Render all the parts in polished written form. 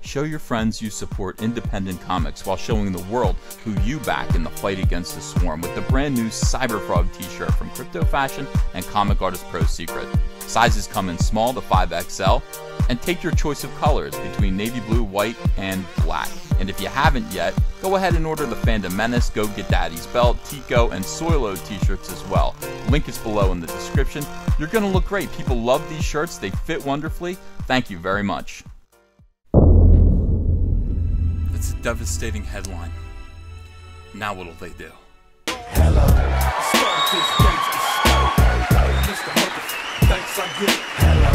Show your friends you support independent comics while showing the world who you back in the fight against the swarm with the brand new Cyberfrog t-shirt from Crypto Fashion and Comic Artist Pro Secret. Sizes come in small to 5XL, and take your choice of colors between navy blue, white, and black. And if you haven't yet, go ahead and order the Fandom Menace, Go Get Daddy's Belt, Tico, and Soilo t-shirts as well. Link is below in the description. You're going to look great. People love these shirts. They fit wonderfully. Thank you very much. It's a devastating headline. Now what'll they do? Hello. Thanks, I'm good. Hello.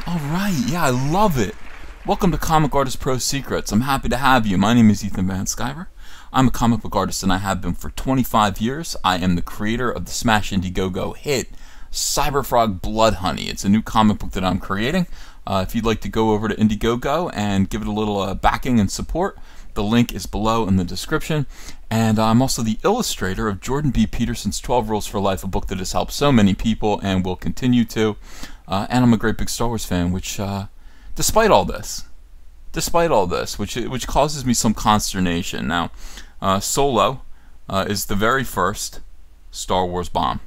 All right, yeah, I love it. Welcome to Comic Artist Pro Secrets. I'm happy to have you. My name is Ethan Van Sciver. I'm a comic book artist and I have been for 25 years. I am the creator of the Smash Indiegogo hit Cyberfrog Blood Honey. It's a new comic book that I'm creating. If you'd like to go over to Indiegogo and give it a little backing and support, the link is below in the description. And I'm also the illustrator of Jordan B. Peterson's 12 Rules for Life, a book that has helped so many people and will continue to. And I'm a great big Star Wars fan, which, despite all this, which causes me some consternation. Now, Solo is the very first Star Wars bomb.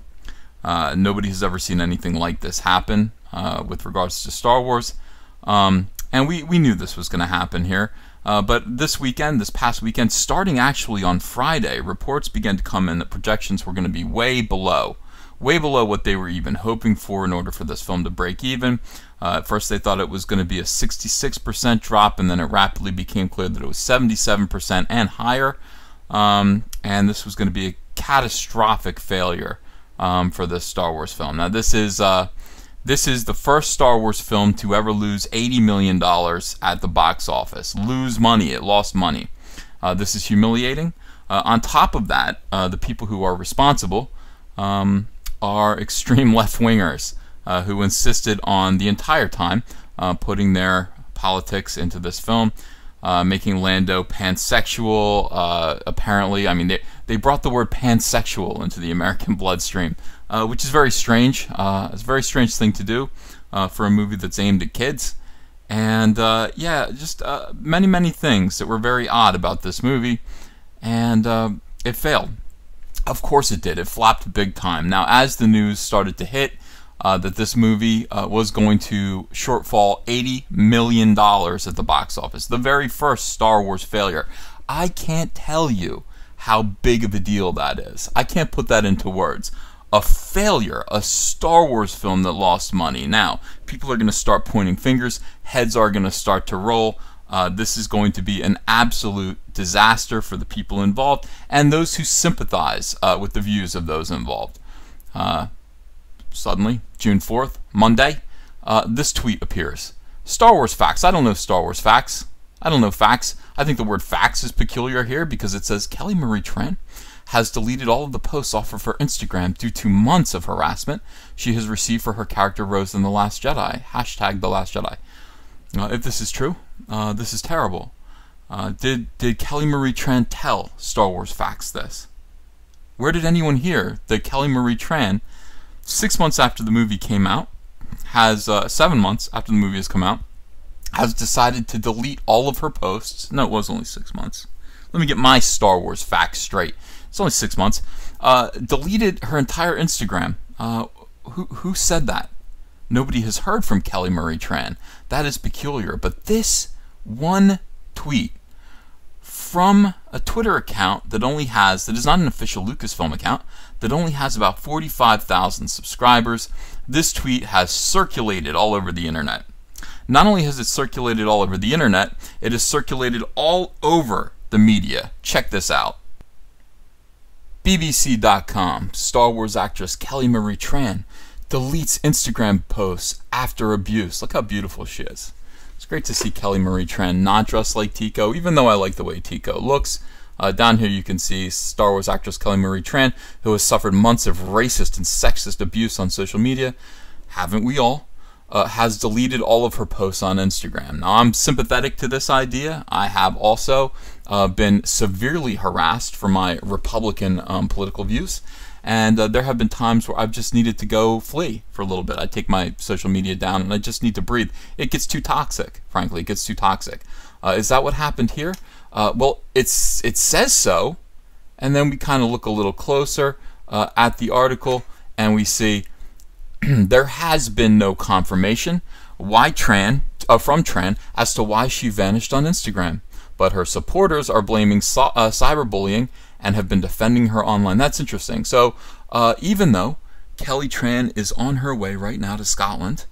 Nobody has ever seen anything like this happen with regards to Star Wars. And we knew this was going to happen here. But this past weekend, starting actually on Friday, reports began to come in that projections were going to be way below what they were even hoping for in order for this film to break even. At first they thought it was going to be a 66% drop, and then it rapidly became clear that it was 77% and higher. And this was going to be a catastrophic failure for this Star Wars film. Now this is the first Star Wars film to ever lose $80 million at the box office. Lose money. It lost money. This is humiliating. On top of that, the people who are responsible are extreme left-wingers who insisted on the entire time putting their politics into this film, making Lando pansexual. Apparently, I mean, they brought the word pansexual into the American bloodstream, which is very strange. It's a very strange thing to do for a movie that's aimed at kids. And yeah, just many things that were very odd about this movie, and it failed. Of course it did. It flopped big time. Now, as the news started to hit that this movie was going to shortfall $80 million at the box office, the very first Star Wars failure, I can't tell you how big of a deal that is. I can't put that into words. A failure, a Star Wars film that lost money. Now, people are going to start pointing fingers. Heads are going to start to roll. This is going to be an absolute disaster for the people involved and those who sympathize with the views of those involved. Suddenly, June 4th, Monday, this tweet appears. Star Wars facts. I don't know Star Wars facts. I don't know facts. I think the word facts is peculiar here because it says Kelly Marie Tran has deleted all of the posts off of her Instagram due to months of harassment she has received for her character Rose in The Last Jedi. Hashtag The Last Jedi. If this is true, this is terrible. Did Kelly Marie Tran tell Star Wars Facts this? Where did anyone hear that Kelly Marie Tran, 6 months after the movie came out, 7 months after the movie has come out, has decided to delete all of her posts? No, it was only 6 months. Let me get my Star Wars facts straight. It's only 6 months. Deleted her entire Instagram. Who said that? Nobody has heard from Kelly Marie Tran. That is peculiar. But this one tweet from a Twitter account that is not an official Lucasfilm account, that only has about 45,000 subscribers, this tweet has circulated all over the internet. Not only has it circulated all over the internet, it has circulated all over the media. Check this out. BBC.com, Star Wars actress Kelly Marie Tran deletes Instagram posts after abuse. Look how beautiful she is. It's great to see Kelly Marie Tran not dressed like Tico, even though I like the way Tico looks. Down here you can see Star Wars actress Kelly Marie Tran, who has suffered months of racist and sexist abuse on social media. Haven't we all? Has deleted all of her posts on Instagram. Now, I'm sympathetic to this idea. I have also been severely harassed for my Republican political views, And there have been times where I've just needed to go flee for a little bit. I take my social media down and I just need to breathe. It gets too toxic, frankly. It gets too toxic. Is that what happened here? Well, it says so. And then we kind of look a little closer at the article and we see there has been no confirmation from Tran as to why she vanished on Instagram. But her supporters are blaming cyberbullying and have been defending her online. That's interesting. So even though Kelly Tran is on her way right now to Scotland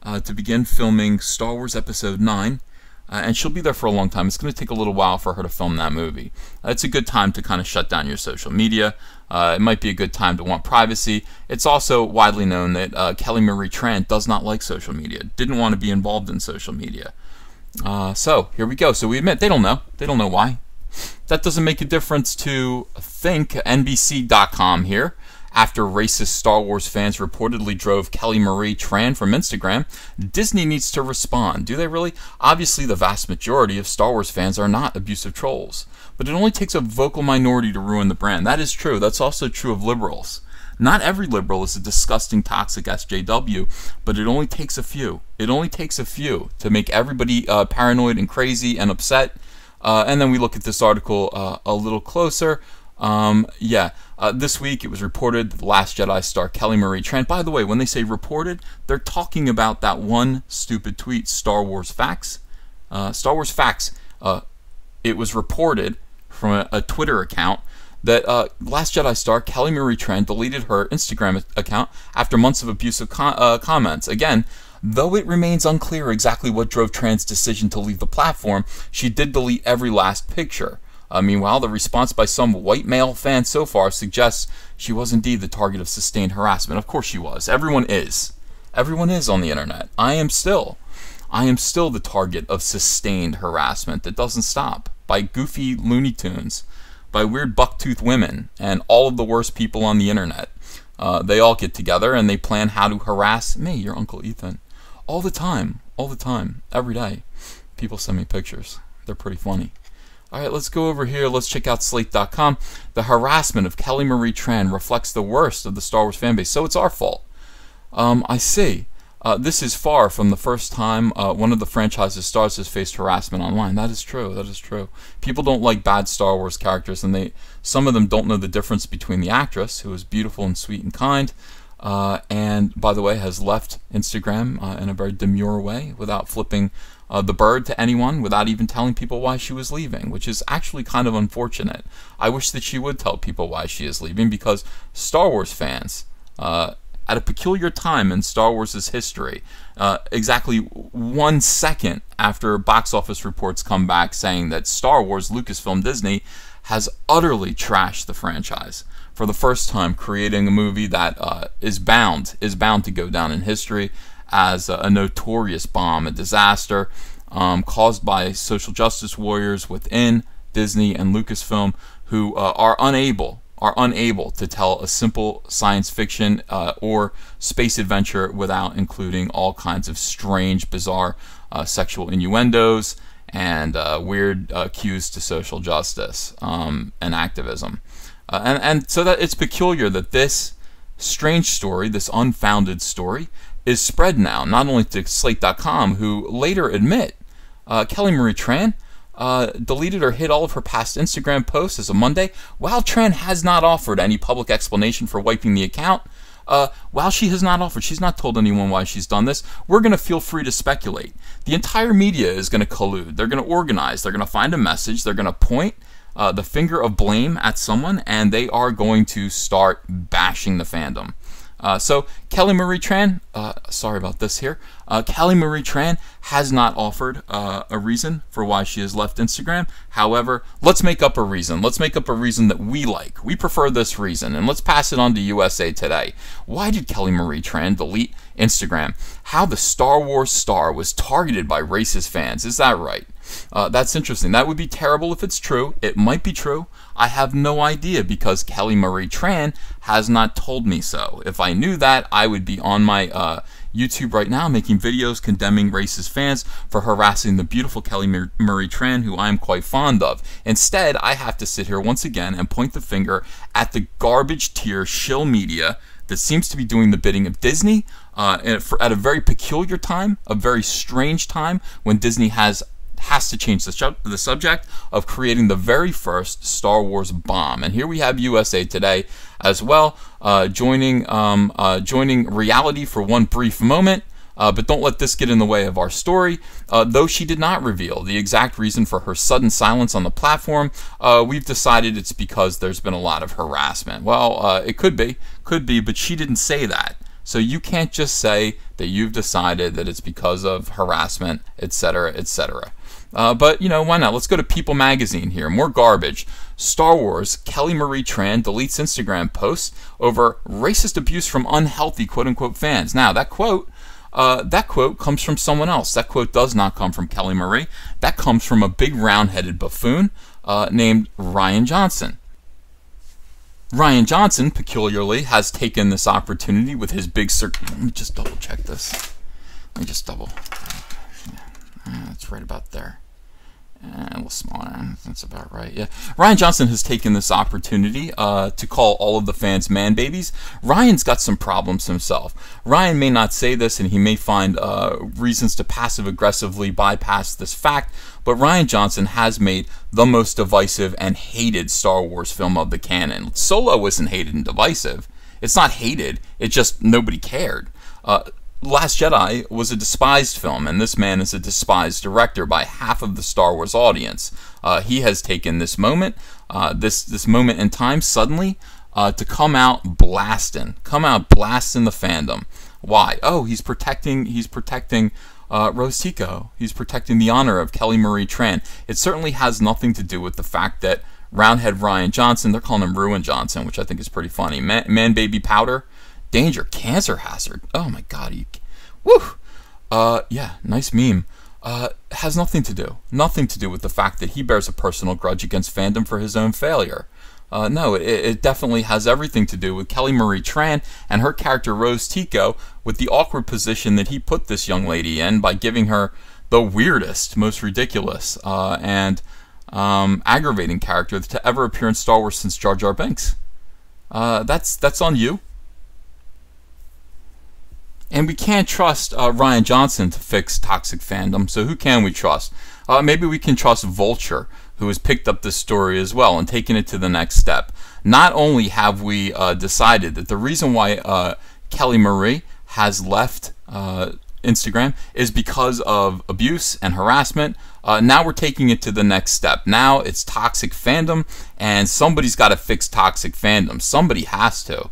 to begin filming Star Wars Episode 9, and she'll be there for a long time. It's going to take a little while for her to film that movie. It's a good time to kind of shut down your social media. It might be a good time to want privacy. It's also widely known that Kelly Marie Tran does not like social media, didn't want to be involved in social media. So here we go. So we admit they don't know. They don't know why. That doesn't make a difference to think NBC.com here. After racist Star Wars fans reportedly drove Kelly Marie Tran from Instagram, Disney needs to respond. Do they really? Obviously, the vast majority of Star Wars fans are not abusive trolls. But it only takes a vocal minority to ruin the brand. That is true. That's also true of liberals. Not every liberal is a disgusting, toxic SJW, but it only takes a few. It only takes a few to make everybody paranoid and crazy and upset. And then we look at this article a little closer. This week it was reported that The Last Jedi star Kelly Marie Tran, by the way, when they say reported, they're talking about that one stupid tweet, Star Wars Facts. Star Wars Facts, it was reported from a Twitter account that Last Jedi star Kelly Marie Tran deleted her Instagram account after months of abusive comments. Again, though it remains unclear exactly what drove Tran's decision to leave the platform, she did delete every last picture. Meanwhile, the response by some white male fans so far suggests she was indeed the target of sustained harassment. Of course she was. Everyone is. Everyone is on the internet. I am still the target of sustained harassment that doesn't stop by goofy Looney Tunes, by weird bucktooth women, and all of the worst people on the internet. They all get together and they plan how to harass me, your Uncle Ethan. All the time, every day. People send me pictures. They're pretty funny. Alright, let's go over here. Let's check out Slate.com. The harassment of Kelly Marie Tran reflects the worst of the Star Wars fanbase, so it's our fault. I see. This is far from the first time one of the franchise's stars has faced harassment online. That is true. That is true. People don't like bad Star Wars characters, and some of them don't know the difference between the actress, who is beautiful and sweet and kind, and, by the way, has left Instagram in a very demure way without flipping the bird to anyone, without even telling people why she was leaving, which is actually kind of unfortunate. I wish that she would tell people why she is leaving, because Star Wars fans, at a peculiar time in Star Wars' history, exactly 1 second after box office reports come back saying that Star Wars, Lucasfilm, Disney, has utterly trashed the franchise for the first time, creating a movie that is bound to go down in history as a notorious bomb, a disaster caused by social justice warriors within Disney and Lucasfilm who are unable to tell a simple science fiction or space adventure without including all kinds of strange, bizarre sexual innuendos and weird cues to social justice and activism. And so that it's peculiar that this strange story, this unfounded story, is spread now, not only to Slate.com, who later admit Kelly Marie Tran deleted or hid all of her past Instagram posts as of Monday. While Tran has not offered any public explanation for wiping the account, while she's not told anyone why she's done this, we're going to feel free to speculate. The entire media is going to collude. They're going to organize. They're going to find a message. They're going to point the finger of blame at someone, and they are going to start bashing the fandom. So Kelly Marie Tran, sorry about this here, Kelly Marie Tran has not offered a reason for why she has left Instagram. However, let's make up a reason. Let's make up a reason that we like. We prefer this reason, and let's pass it on to USA Today. Why did Kelly Marie Tran delete Instagram? How the Star Wars star was targeted by racist fans. Is that right? That's interesting. That would be terrible if it's true. It might be true. I have no idea because Kelly Marie Tran has not told me so. If I knew that, I would be on my YouTube right now making videos condemning racist fans for harassing the beautiful Kelly Marie Tran, who I am quite fond of. Instead, I have to sit here once again and point the finger at the garbage tier shill media that seems to be doing the bidding of Disney at a very peculiar time, a very strange time when Disney has to change the subject of creating the very first Star Wars bomb. And here we have USA Today as well, joining reality for one brief moment. But don't let this get in the way of our story. Though she did not reveal the exact reason for her sudden silence on the platform, we've decided it's because there's been a lot of harassment. Well, it could be, but she didn't say that. So you can't just say that you've decided that it's because of harassment, etc., etc. But, you know, why not? Let's go to People Magazine here. More garbage. Star Wars, Kelly Marie Tran deletes Instagram posts over racist abuse from unhealthy quote-unquote fans. Now, that quote comes from someone else. That quote does not come from Kelly Marie. That comes from a big round-headed buffoon named Ryan Johnson. Ryan Johnson, peculiarly, has taken this opportunity with his big Let me just double-check this. Let me just double... That's right about there. A little smaller. That's about right. Yeah. Ryan Johnson has taken this opportunity to call all of the fans man babies. Ryan's got some problems himself. Ryan may not say this, and he may find reasons to passive-aggressively bypass this fact, but Ryan Johnson has made the most divisive and hated Star Wars film of the canon. Solo isn't hated and divisive. It's not hated. It's just nobody cared. Last Jedi was a despised film, and this man is a despised director by half of the Star Wars audience. He has taken this moment, this moment in time, suddenly, to come out blasting the fandom. Why? Oh, he's protecting Rose Tico. He's protecting the honor of Kelly Marie Tran. It certainly has nothing to do with the fact that Roundhead Ryan Johnson, they're calling him Ruin Johnson, which I think is pretty funny. Man baby powder. Danger, cancer hazard. Oh my God, woo! Yeah, nice meme. Has nothing to do with the fact that he bears a personal grudge against fandom for his own failure. No, it definitely has everything to do with Kelly Marie Tran and her character Rose Tico, with the awkward position that he put this young lady in by giving her the weirdest, most ridiculous, and aggravating character to ever appear in Star Wars since Jar Jar Binks. That's on you. And we can't trust Ryan Johnson to fix toxic fandom, so who can we trust? Maybe we can trust Vulture, who has picked up this story as well and taken it to the next step. Not only have we decided that the reason why Kelly Marie has left Instagram is because of abuse and harassment, now we're taking it to the next step. Now it's toxic fandom, and somebody's got to fix toxic fandom. Somebody has to.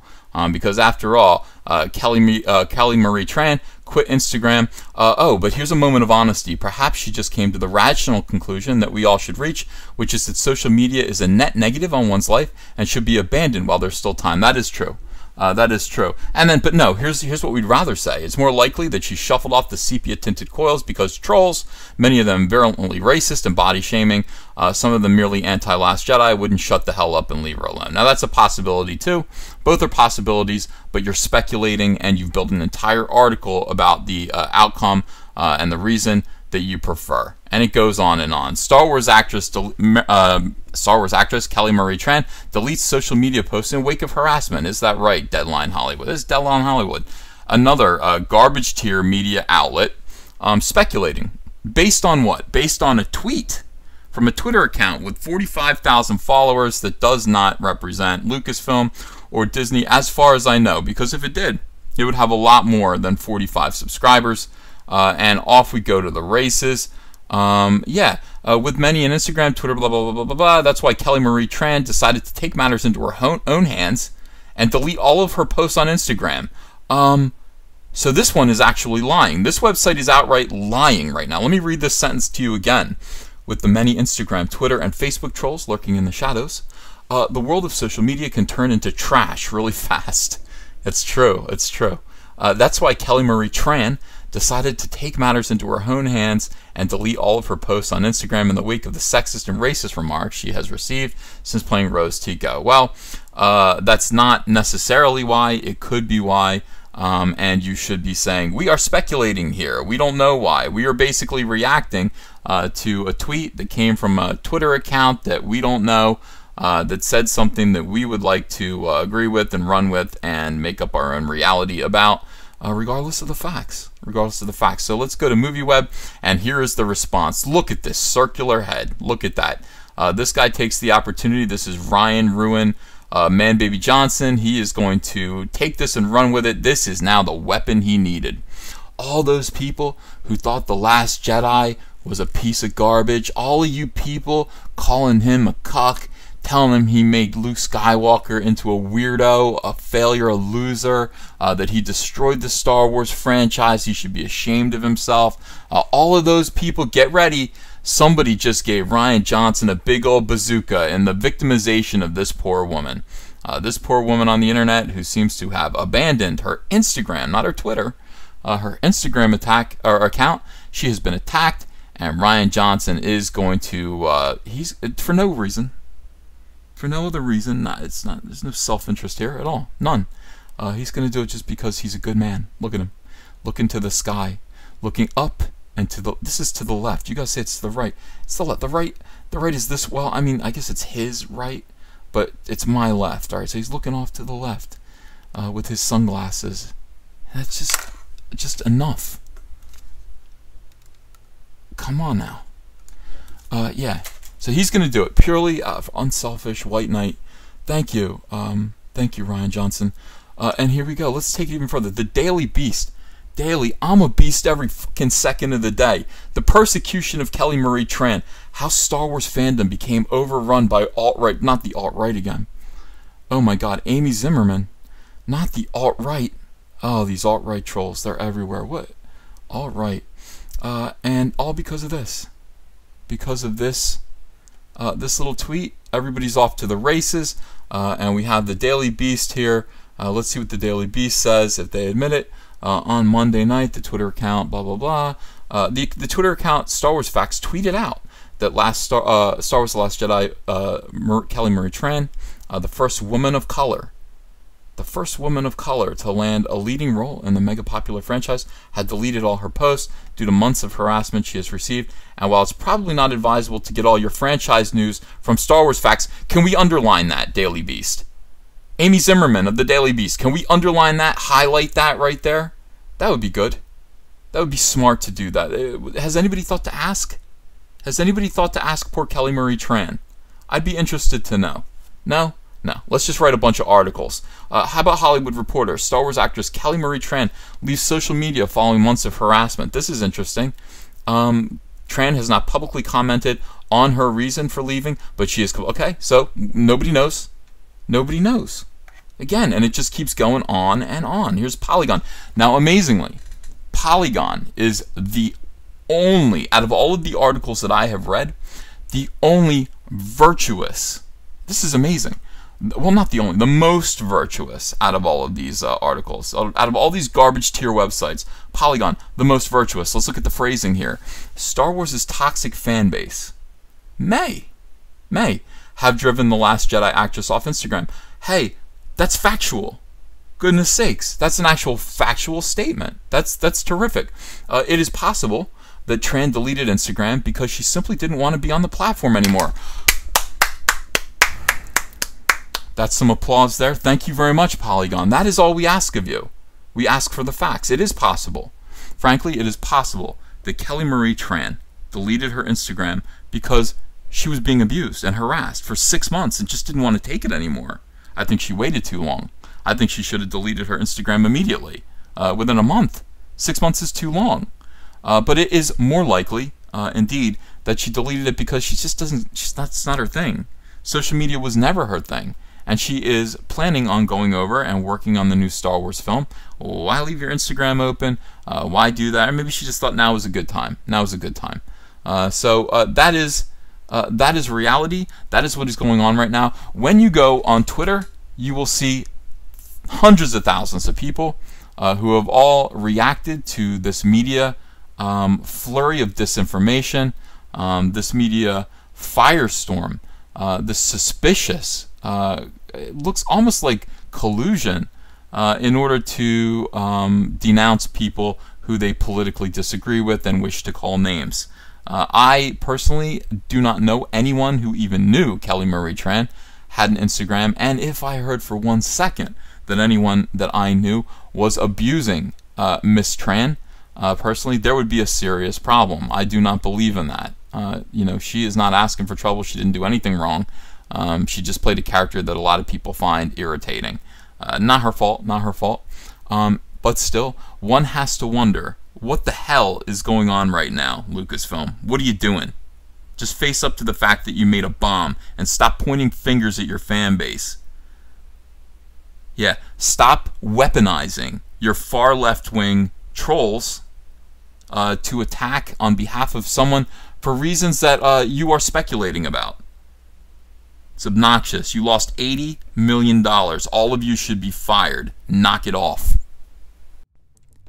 Because after all, Kelly Marie Tran quit Instagram. But here's a moment of honesty. Perhaps she just came to the rational conclusion that we all should reach, which is that social media is a net negative on one's life and should be abandoned while there's still time. That is true. That is true. And then, but no, here's what we'd rather say. It's more likely that she shuffled off the sepia-tinted coils because trolls, many of them virulently racist and body-shaming, some of them merely anti-Last Jedi, wouldn't shut the hell up and leave her alone. Now, that's a possibility, too. Both are possibilities, but you're speculating, and you've built an entire article about the outcome and the reason that you prefer. And it goes on and on. Star Wars actress Kelly Marie Tran deletes social media posts in wake of harassment. Is that right? Deadline Hollywood. This is Deadline Hollywood. Another garbage tier media outlet speculating. Based on what? Based on a tweet from a Twitter account with 45,000 followers that does not represent Lucasfilm or Disney as far as I know, because if it did, it would have a lot more than 45 subscribers. And off we go to the races. With many on Instagram, Twitter, blah, blah, blah, blah, blah, blah. That's why Kelly Marie Tran decided to take matters into her own hands and delete all of her posts on Instagram. So this one is actually lying. This website is outright lying right now. Let me read this sentence to you again. With the many Instagram, Twitter, and Facebook trolls lurking in the shadows, the world of social media can turn into trash really fast. It's true. It's true. That's why Kelly Marie Tran decided to take matters into her own hands and delete all of her posts on Instagram in the wake of the sexist and racist remarks she has received since playing Rose Tico. Well, that's not necessarily why. It could be why. And you should be saying, we are speculating here. We don't know why. We are basically reacting to a tweet that came from a Twitter account that we don't know, that said something that we would like to agree with and run with and make up our own reality about, regardless of the facts. Regardless of the facts. So let's go to MovieWeb, and here is the response. Look at this circular head. Look at that. This guy takes the opportunity. This is Ryan Ruin. Man Baby Johnson, he is going to take this and run with it. This is now the weapon he needed. All those people who thought The Last Jedi was a piece of garbage, all of you people calling him a cuck, telling him he made Luke Skywalker into a weirdo, a failure, a loser, that he destroyed the Star Wars franchise, he should be ashamed of himself. All of those people, get ready. Somebody just gave Ryan Johnson a big old bazooka in the victimization of this poor woman. This poor woman on the internet who seems to have abandoned her Instagram, not her Twitter, her Instagram account. She has been attacked, and Ryan Johnson is going to, he's, for no reason, for no other reason, there's no self-interest here at all, none. He's going to do it just because he's a good man. Look at him, looking to the sky, looking up. And this is to the left. You guys say it's to the right. It's the left. The right is this. Well, I mean, I guess it's his right, but it's my left. All right, so he's looking off to the left with his sunglasses. That's just enough. Come on now. Yeah. So he's gonna do it purely unselfish white knight. Thank you, Ryan Johnson. And here we go. Let's take it even further. The Daily Beast. Daily, I'm a beast every fucking second of the day. The persecution of Kelly Marie Tran. How Star Wars fandom became overrun by alt-right. Not the alt-right again. Oh my god, Amy Zimmerman. Not the alt-right. Oh, these alt-right trolls. They're everywhere. What? Alt-right. And all because of this. Because of this. This little tweet. Everybody's off to the races. And we have the Daily Beast here. Let's see what the Daily Beast says, if they admit it. On Monday night, the Twitter account, blah, blah, blah. The Twitter account, Star Wars Facts, tweeted out that Star Wars The Last Jedi, Kelly Marie Tran, the first woman of color to land a leading role in the mega popular franchise, had deleted all her posts due to months of harassment she has received. And while it's probably not advisable to get all your franchise news from Star Wars Facts, can we underline that, Daily Beast? Amy Zimmerman of the Daily Beast, can we underline that, highlight that right there? That would be good. That would be smart to do that. Has anybody thought to ask? Has anybody thought to ask poor Kelly Marie Tran? I'd be interested to know. No? No. Let's just write a bunch of articles. How about Hollywood Reporter? Star Wars actress Kelly Marie Tran leaves social media following months of harassment. This is interesting. Tran has not publicly commented on her reason for leaving, but she is... Okay, so nobody knows. Nobody knows. Again, and it just keeps going on and on. Here's Polygon. Now, amazingly, Polygon is the only, out of all of the articles that I have read, the only virtuous. This is amazing. Well, not the only, the most virtuous out of all of these articles. Out of all these garbage tier websites, Polygon, the most virtuous. Let's look at the phrasing here. Star Wars' toxic fan base may have driven The Last Jedi actress off Instagram. Hey, that's factual. Goodness sakes, that's an actual factual statement. That's terrific. It is possible that Tran deleted Instagram because she simply didn't want to be on the platform anymore. That's some applause there. Thank you very much, Polygon. That is all we ask of you. We ask for the facts. It is possible. Frankly, it is possible that Kelly Marie Tran deleted her Instagram because she was being abused and harassed for 6 months and just didn't want to take it anymore. I think she waited too long. I think she should have deleted her Instagram immediately, within a month. 6 months is too long. But it is more likely, indeed, that she deleted it because she just doesn't, that's not her thing. Social media was never her thing. And she is planning on going over and working on the new Star Wars film. Why leave your Instagram open? Why do that? Or maybe she just thought now was a good time. Now is a good time. So that is reality. That is what is going on right now. When you go on Twitter, you will see hundreds of thousands of people who have all reacted to this media flurry of disinformation, this media firestorm, this suspicious, it looks almost like collusion in order to denounce people who they politically disagree with and wish to call names. I personally do not know anyone who even knew Kelly Marie Tran had an Instagram, and if I heard for 1 second that anyone that I knew was abusing Miss Tran, personally, there would be a serious problem. I do not believe in that. She is not asking for trouble. She didn't do anything wrong. She just played a character that a lot of people find irritating. Not her fault, not her fault. But still, one has to wonder, what the hell is going on right now, Lucasfilm? What are you doing? Just face up to the fact that you made a bomb and stop pointing fingers at your fan base. Yeah, stop weaponizing your far left-wing trolls to attack on behalf of someone for reasons that you are speculating about. It's obnoxious. You lost $80 million. All of you should be fired. Knock it off.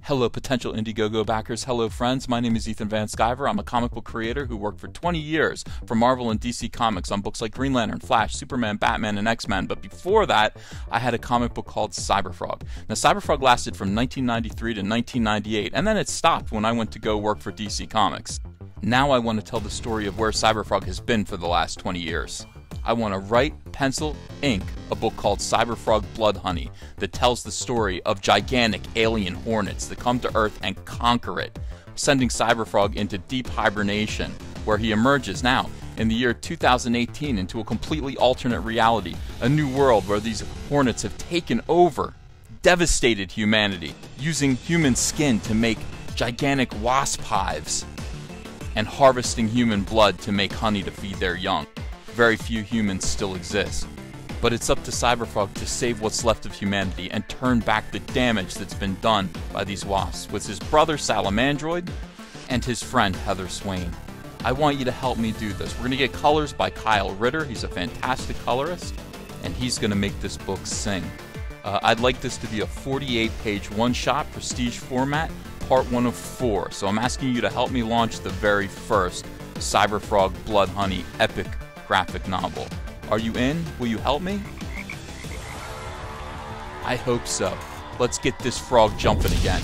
Hello, potential Indiegogo backers. Hello, friends. My name is Ethan Van Sciver. I'm a comic book creator who worked for 20 years for Marvel and DC Comics on books like Green Lantern, Flash, Superman, Batman, and X-Men. But before that, I had a comic book called Cyberfrog. Now, Cyberfrog lasted from 1993 to 1998, and then it stopped when I went to go work for DC Comics. Now I want to tell the story of where Cyberfrog has been for the last 20 years. I want to write, pencil, ink a book called Cyberfrog Blood Honey that tells the story of gigantic alien hornets that come to Earth and conquer it, sending Cyberfrog into deep hibernation, where he emerges now in the year 2018 into a completely alternate reality, a new world where these hornets have taken over, devastated humanity, using human skin to make gigantic wasp hives, and harvesting human blood to make honey to feed their young. Very few humans still exist. But it's up to Cyberfrog to save what's left of humanity and turn back the damage that's been done by these wasps with his brother Salamandroid and his friend Heather Swain. I want you to help me do this. We're going to get colors by Kyle Ritter. He's a fantastic colorist, and he's going to make this book sing. I'd like this to be a 48-page one-shot prestige format, part 1 of 4. So I'm asking you to help me launch the very first Cyberfrog Blood Honey epic graphic novel. Are you in? Will you help me? I hope so. Let's get this frog jumping again.